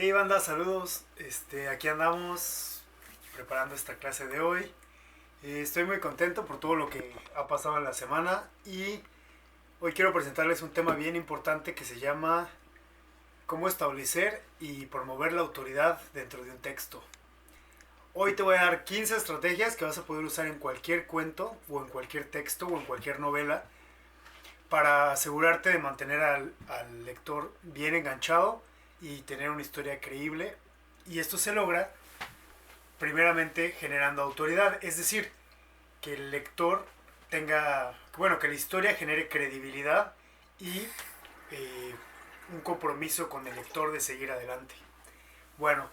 Hey banda, saludos. Aquí andamos preparando esta clase de hoy. Estoy muy contento por todo lo que ha pasado en la semana y hoy quiero presentarles un tema bien importante que se llama cómo establecer y promover la autoridad dentro de un texto. Hoy te voy a dar 15 estrategias que vas a poder usar en cualquier cuento o en cualquier texto o en cualquier novela para asegurarte de mantener al lector bien enganchado y tener una historia creíble. Y esto se logra primeramente generando autoridad, es decir, que el lector tenga, bueno, que la historia genere credibilidad y eh, un compromiso con el lector de seguir adelante. Bueno,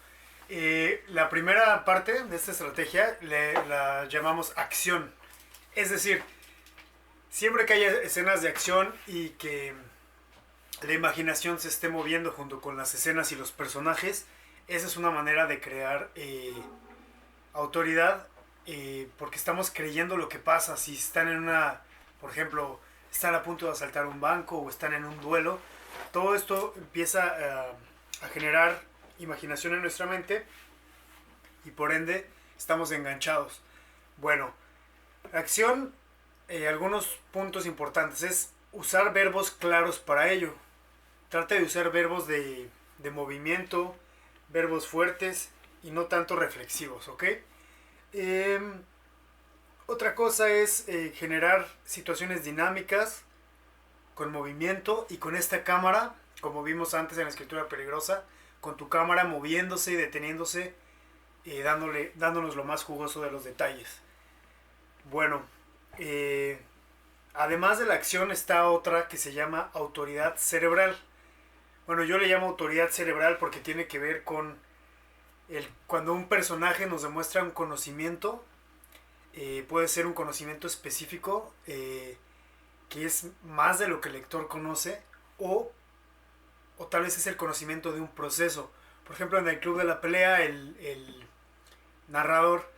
la primera parte de esta estrategia la llamamos acción, es decir, siempre que haya escenas de acción y que la imaginación se esté moviendo junto con las escenas y los personajes, esa es una manera de crear autoridad, porque estamos creyendo lo que pasa. Si están en una, por ejemplo, están a punto de asaltar un banco o están en un duelo, todo esto empieza a generar imaginación en nuestra mente y por ende estamos enganchados. Bueno, acción, algunos puntos importantes es usar verbos claros para ello. Trata de usar verbos de movimiento, verbos fuertes y no tanto reflexivos, ¿ok? Eh, Otra cosa es generar situaciones dinámicas con movimiento y con esta cámara, como vimos antes en la escritura peligrosa, con tu cámara moviéndose y deteniéndose, dándonos lo más jugoso de los detalles. Bueno, además de la acción está otra que se llama autoridad cerebral. Bueno, yo le llamo autoridad cerebral porque tiene que ver con cuando un personaje nos demuestra un conocimiento, puede ser un conocimiento específico, que es más de lo que el lector conoce, o tal vez es el conocimiento de un proceso. Por ejemplo, en el Club de la Pelea, el narrador,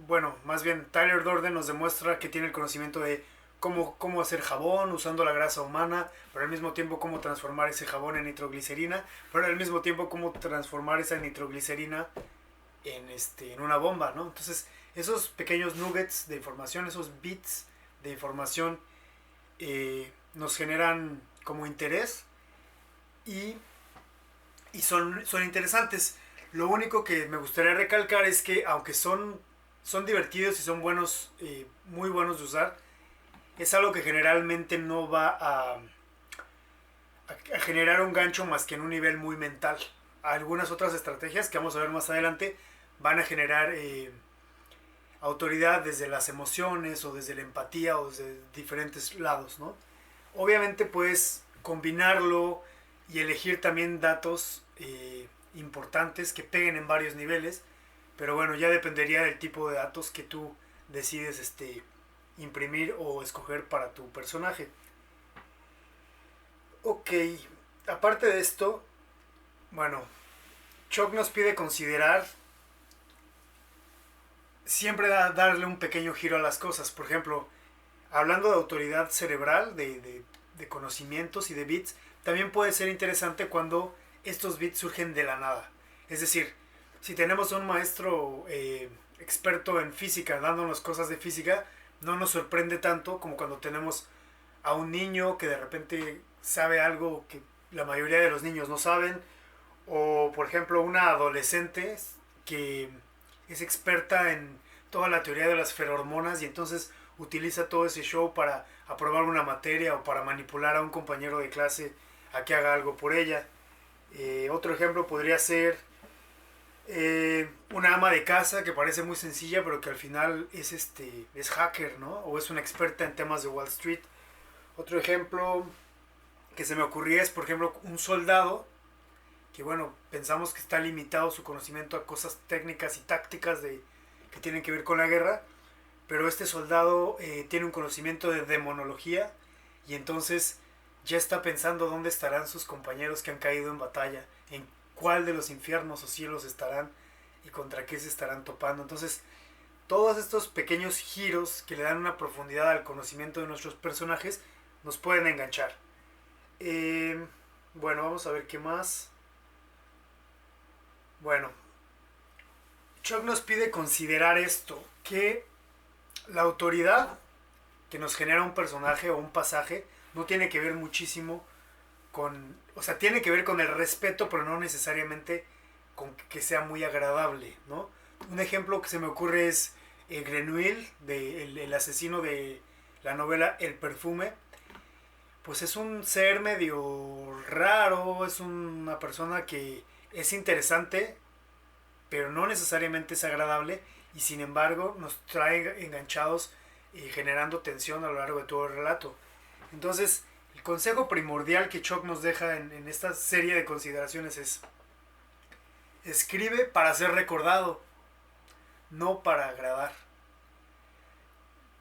bueno, más bien Tyler Durden nos demuestra que tiene el conocimiento de cómo hacer jabón usando la grasa humana, pero al mismo tiempo cómo transformar ese jabón en nitroglicerina, pero al mismo tiempo cómo transformar esa nitroglicerina en una bomba, ¿no? Entonces, esos pequeños nuggets de información, esos bits de información, nos generan como interés y, son interesantes. Lo único que me gustaría recalcar es que aunque son divertidos y son buenos, muy buenos de usar, es algo que generalmente no va a generar un gancho más que en un nivel muy mental. Algunas otras estrategias que vamos a ver más adelante van a generar autoridad desde las emociones o desde la empatía o desde diferentes lados, ¿no? Obviamente puedes combinarlo y elegir también datos importantes que peguen en varios niveles, pero bueno, ya dependería del tipo de datos que tú decides imprimir o escoger para tu personaje. Ok, aparte de esto, bueno, Chuck nos pide considerar siempre darle un pequeño giro a las cosas. Por ejemplo, hablando de autoridad cerebral, de conocimientos y de bits, también puede ser interesante cuando estos bits surgen de la nada. Es decir, si tenemos un maestro experto en física dándonos cosas de física, no nos sorprende tanto como cuando tenemos a un niño que de repente sabe algo que la mayoría de los niños no saben, o por ejemplo una adolescente que es experta en toda la teoría de las ferormonas y entonces utiliza todo ese show para aprobar una materia o para manipular a un compañero de clase a que haga algo por ella. Otro ejemplo podría ser una ama de casa que parece muy sencilla pero que al final es hacker, ¿no? O es una experta en temas de Wall Street. Otro ejemplo que se me ocurría es, por ejemplo, un soldado que, bueno, pensamos que está limitado su conocimiento a cosas técnicas y tácticas que tienen que ver con la guerra, pero este soldado tiene un conocimiento de demonología y entonces ya está pensando dónde estarán sus compañeros que han caído en batalla, en cuál de los infiernos o cielos estarán y contra qué se estarán topando. Entonces, todos estos pequeños giros que le dan una profundidad al conocimiento de nuestros personajes nos pueden enganchar. Bueno, vamos a ver qué más. Bueno, Chuck nos pide considerar esto, que la autoridad que nos genera un personaje o un pasaje no tiene que ver muchísimo con, o sea, tiene que ver con el respeto, pero no necesariamente con que sea muy agradable, ¿no? Un ejemplo que se me ocurre es Grenouille, el asesino de la novela El Perfume. Pues es un ser medio raro, es una persona que es interesante, pero no necesariamente es agradable, y sin embargo nos trae enganchados y generando tensión a lo largo de todo el relato. Entonces, el consejo primordial que Chuck nos deja en esta serie de consideraciones es: escribe para ser recordado, no para agradar.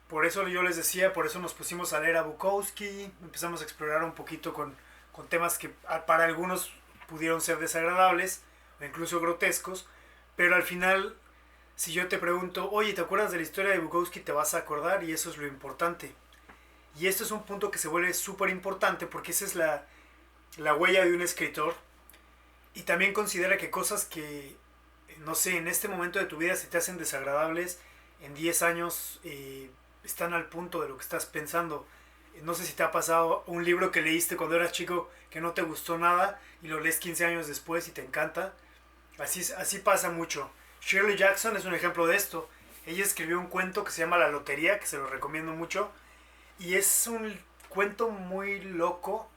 Por eso yo les decía, por eso nos pusimos a leer a Bukowski, empezamos a explorar un poquito con temas que para algunos pudieron ser desagradables o incluso grotescos, pero al final, si yo te pregunto, oye, ¿te acuerdas de la historia de Bukowski? Te vas a acordar, y eso es lo importante. Y esto es un punto que se vuelve súper importante porque esa es la huella de un escritor. Y también considera que cosas que, no sé, en este momento de tu vida se te hacen desagradables, en 10 años están al punto de lo que estás pensando. No sé si te ha pasado un libro que leíste cuando eras chico que no te gustó nada y lo lees 15 años después y te encanta. Así pasa mucho. Shirley Jackson es un ejemplo de esto. Ella escribió un cuento que se llama La Lotería, que se lo recomiendo mucho. Y es un cuento muy loco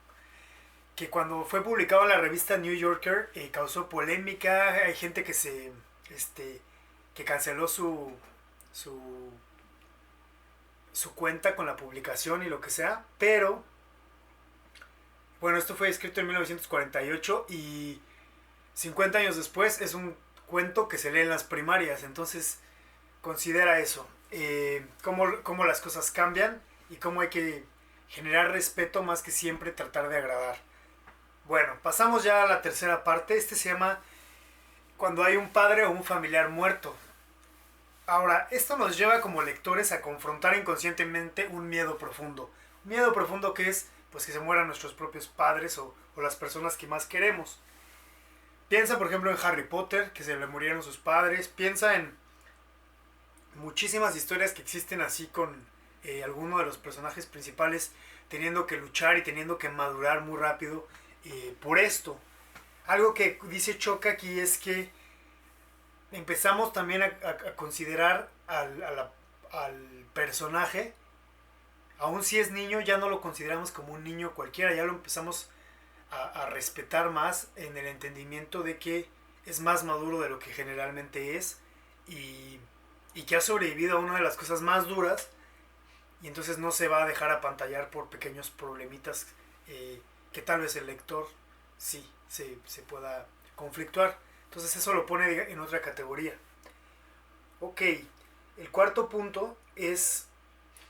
que cuando fue publicado en la revista New Yorker causó polémica. Hay gente que canceló su su cuenta con la publicación y lo que sea, pero bueno, esto fue escrito en 1948 y 50 años después es un cuento que se lee en las primarias. Entonces considera eso, cómo las cosas cambian y cómo hay que generar respeto más que siempre tratar de agradar. Bueno, pasamos ya a la tercera parte. Este se llama Cuando hay un padre o un familiar muerto. Ahora, esto nos lleva como lectores a confrontar inconscientemente un miedo profundo. Un miedo profundo que es pues que se mueran nuestros propios padres o las personas que más queremos. Piensa por ejemplo en Harry Potter, que se le murieron sus padres. Piensa en muchísimas historias que existen así con alguno de los personajes principales teniendo que luchar y teniendo que madurar muy rápido por esto. Algo que dice Choca aquí es que empezamos también a considerar al personaje, aun si es niño, ya no lo consideramos como un niño cualquiera, ya lo empezamos a respetar más en el entendimiento de que es más maduro de lo que generalmente es y que ha sobrevivido a una de las cosas más duras, y entonces no se va a dejar apantallar por pequeños problemitas que tal vez el lector sí se pueda conflictuar. Entonces eso lo pone en otra categoría. Ok, el cuarto punto es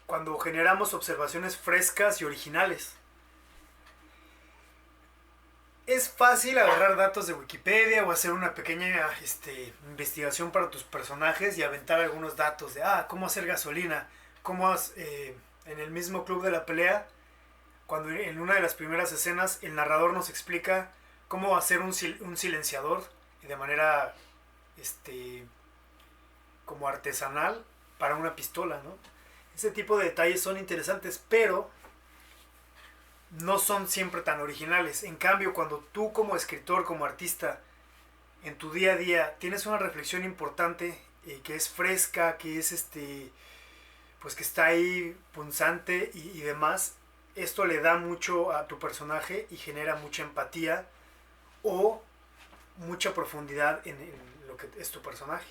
cuando generamos observaciones frescas y originales. Es fácil agarrar datos de Wikipedia o hacer una pequeña investigación para tus personajes y aventar algunos datos de cómo hacer gasolina, en el mismo club de la pelea, cuando en una de las primeras escenas el narrador nos explica cómo hacer un silenciador de manera como artesanal para una pistola, ¿no? Ese tipo de detalles son interesantes, pero no son siempre tan originales. En cambio, cuando tú como escritor, como artista, en tu día a día tienes una reflexión importante que es fresca, que es pues que está ahí punzante y demás, esto le da mucho a tu personaje y genera mucha empatía o mucha profundidad en lo que es tu personaje.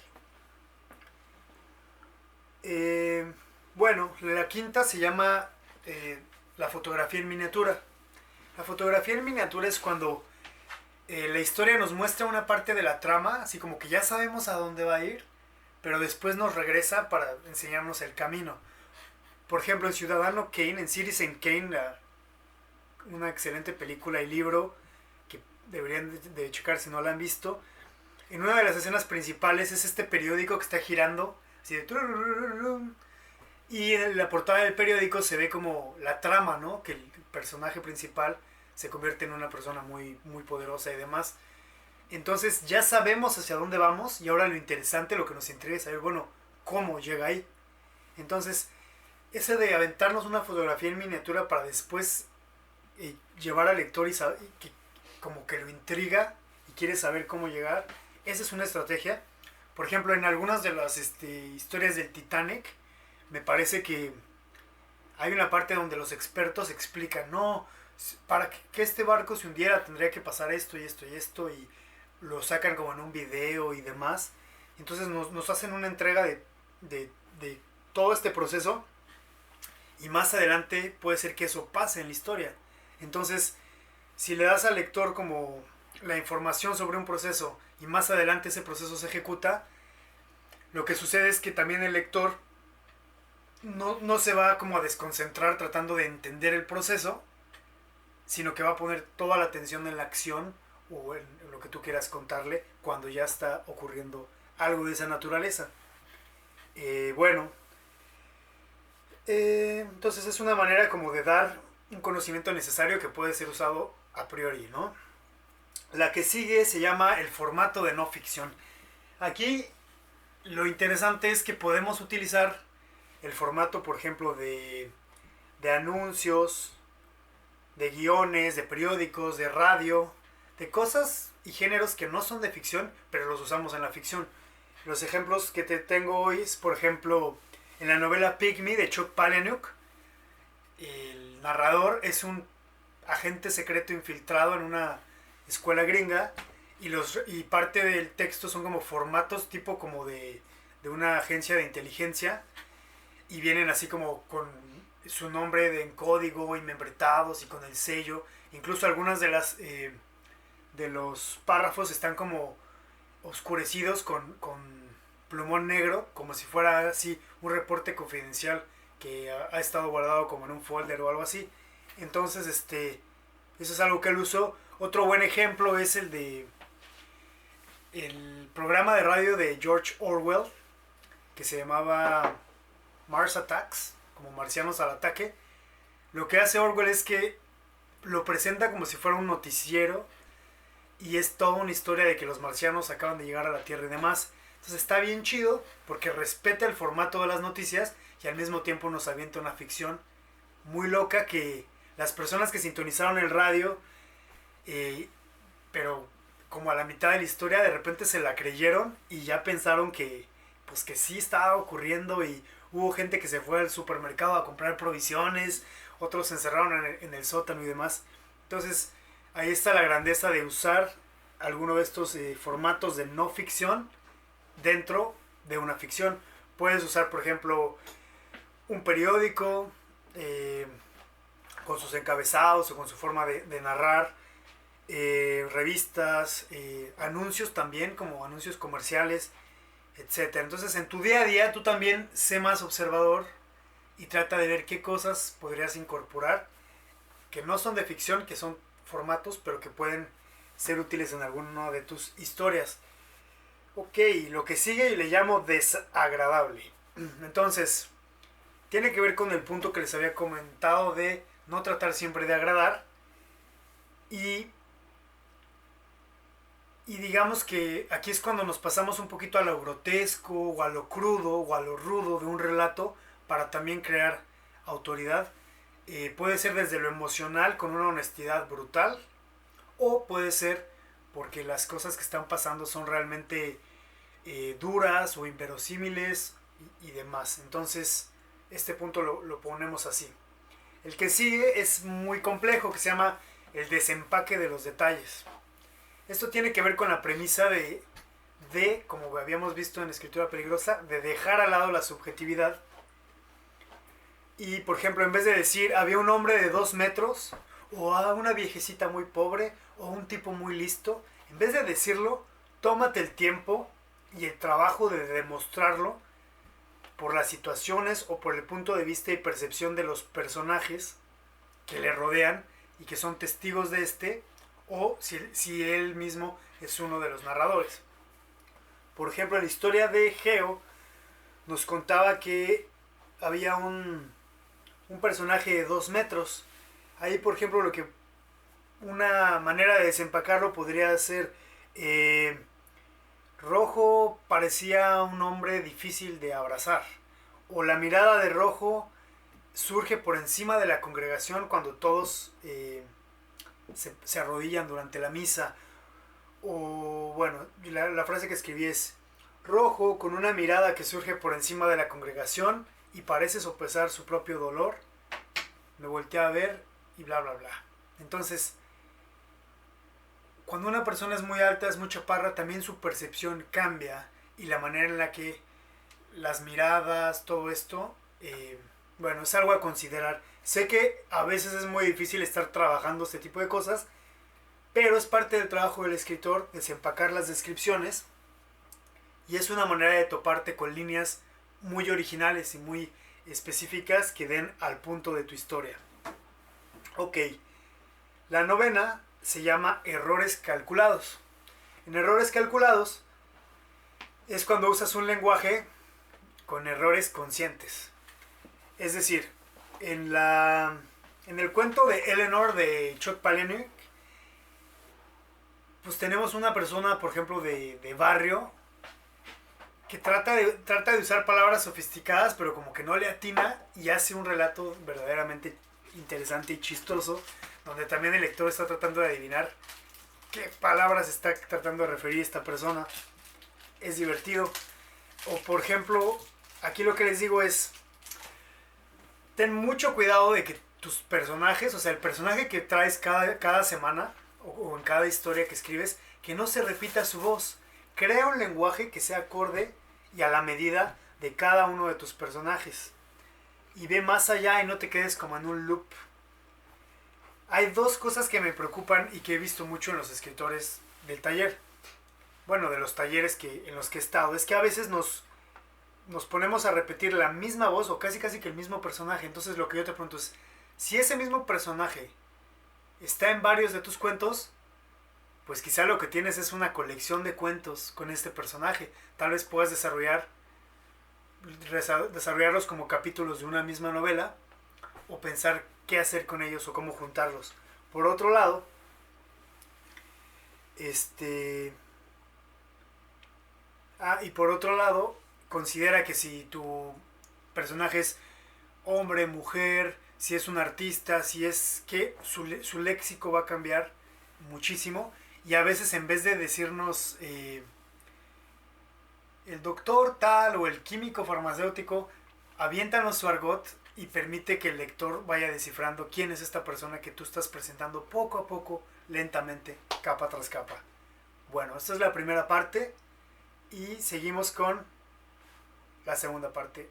Bueno, la quinta se llama la fotografía en miniatura. La fotografía en miniatura es cuando la historia nos muestra una parte de la trama, así como que ya sabemos a dónde va a ir, pero después nos regresa para enseñarnos el camino. Por ejemplo, en Ciudadano Kane, en Citizen Kane, una excelente película y libro que deberían de checar si no la han visto. En una de las escenas principales es este periódico que está girando, así de... Y en la portada del periódico se ve como la trama, ¿no? Que el personaje principal se convierte en una persona muy, muy poderosa y demás. Entonces ya sabemos hacia dónde vamos y ahora lo interesante, lo que nos intriga es saber, bueno, cómo llega ahí. Entonces, ese de aventarnos una fotografía en miniatura para después llevar al lector y que, como que lo intriga y quiere saber cómo llegar, esa es una estrategia. Por ejemplo, en algunas de las historias del Titanic, me parece que hay una parte donde los expertos explican, no, para que este barco se hundiera tendría que pasar esto y esto y esto, y lo sacan como en un video y demás. Entonces nos hacen una entrega de todo este proceso y más adelante puede ser que eso pase en la historia. Entonces, si le das al lector como la información sobre un proceso y más adelante ese proceso se ejecuta, lo que sucede es que también el lector no se va como a desconcentrar tratando de entender el proceso, sino que va a poner toda la atención en la acción o en lo que tú quieras contarle cuando ya está ocurriendo algo de esa naturaleza. Bueno, entonces es una manera como de dar un conocimiento necesario que puede ser usado a priori, ¿no? La que sigue se llama el formato de no ficción. Aquí lo interesante es que podemos utilizar el formato, por ejemplo, de anuncios, de guiones, de periódicos, de radio, de cosas y géneros que no son de ficción, pero los usamos en la ficción. Los ejemplos que te tengo hoy es, por ejemplo, en la novela Pygmy de Chuck Palahniuk, el narrador es un agente secreto infiltrado en una escuela gringa y parte del texto son como formatos tipo como de una agencia de inteligencia y vienen así como con su nombre en código y membretados y con el sello. Incluso algunas de los párrafos están como oscurecidos con plumón negro, como si fuera así un reporte confidencial que ha estado guardado como en un folder o algo así. Entonces, eso es algo que él usó. Otro buen ejemplo es el programa de radio de George Orwell, que se llamaba Mars Attacks, como Marcianos al Ataque. Lo que hace Orwell es que lo presenta como si fuera un noticiero y es toda una historia de que los marcianos acaban de llegar a la Tierra y demás. Entonces está bien chido porque respeta el formato de las noticias y al mismo tiempo nos avienta una ficción muy loca que las personas que sintonizaron el radio, pero como a la mitad de la historia de repente se la creyeron y ya pensaron que pues que sí estaba ocurriendo y hubo gente que se fue al supermercado a comprar provisiones, otros se encerraron en el sótano y demás. Entonces ahí está la grandeza de usar alguno de estos formatos de no ficción dentro de una ficción. Puedes usar, por ejemplo, un periódico con sus encabezados o con su forma de narrar, revistas, anuncios también, como anuncios comerciales, etcétera. Entonces, en tu día a día, tú también sé más observador y trata de ver qué cosas podrías incorporar que no son de ficción, que son formatos, pero que pueden ser útiles en alguna de tus historias. Ok, lo que sigue le llamo desagradable. Entonces, tiene que ver con el punto que les había comentado de no tratar siempre de agradar y digamos que aquí es cuando nos pasamos un poquito a lo grotesco o a lo crudo o a lo rudo de un relato para también crear autoridad. Puede ser desde lo emocional con una honestidad brutal o puede ser porque las cosas que están pasando son realmente duras o inverosímiles y demás. Entonces este punto lo ponemos así. El que sigue es muy complejo, que se llama el desempaque de los detalles. Esto tiene que ver con la premisa de como habíamos visto en Escritura Peligrosa, de dejar al lado la subjetividad. Y, por ejemplo, en vez de decir, había un hombre de 2 metros, o una viejecita muy pobre, o un tipo muy listo, en vez de decirlo, tómate el tiempo y el trabajo de demostrarlo por las situaciones o por el punto de vista y percepción de los personajes que le rodean y que son testigos de o si él mismo es uno de los narradores. Por ejemplo, en la historia de Geo nos contaba que había un personaje de 2 metros. Ahí, por ejemplo, lo que una manera de desempacarlo podría ser Rojo parecía un hombre difícil de abrazar. O la mirada de Rojo surge por encima de la congregación cuando todos se arrodillan durante la misa. O bueno, la frase que escribí es: Rojo, con una mirada que surge por encima de la congregación y parece sopesar su propio dolor, me volteé a ver y bla bla bla. Entonces, cuando una persona es muy alta, es muy chaparra, también su percepción cambia y la manera en la que las miradas, todo esto, bueno, es algo a considerar. Sé que a veces es muy difícil estar trabajando este tipo de cosas, pero es parte del trabajo del escritor desempacar las descripciones y es una manera de toparte con líneas muy originales y muy específicas que den al punto de tu historia. Ok, la novena se llama errores calculados. En errores calculados es cuando usas un lenguaje con errores conscientes. Es decir, en el cuento de Eleanor de Chuck Palahniuk, pues tenemos una persona, por ejemplo, de barrio que trata de usar palabras sofisticadas, pero como que no le atina y hace un relato verdaderamente interesante y chistoso, donde también el lector está tratando de adivinar qué palabras está tratando de referir esta persona. Es divertido. O por ejemplo, aquí lo que les digo es: ten mucho cuidado de que tus personajes, o sea, el personaje que traes cada semana o en cada historia que escribes, que no se repita su voz. Crea un lenguaje que sea acorde y a la medida de cada uno de tus personajes. Y ve más allá y no te quedes como en un loop. Hay dos cosas que me preocupan y que he visto mucho en los escritores del taller. Bueno, de los talleres en los que he estado. Es que a veces nos ponemos a repetir la misma voz o casi que el mismo personaje. Entonces lo que yo te pregunto es: si ese mismo personaje está en varios de tus cuentos, pues quizá lo que tienes es una colección de cuentos con este personaje. Tal vez puedas desarrollarlos como capítulos de una misma novela o pensar qué hacer con ellos o cómo juntarlos. Por otro lado, y por otro lado, considera que si tu personaje es hombre, mujer, si es un artista, si es que su léxico va a cambiar muchísimo. Y a veces, en vez de decirnos el doctor tal o el químico farmacéutico, aviéntanos su argot y permite que el lector vaya descifrando quién es esta persona que tú estás presentando poco a poco, lentamente, capa tras capa. Bueno, esta es la primera parte y seguimos con la segunda parte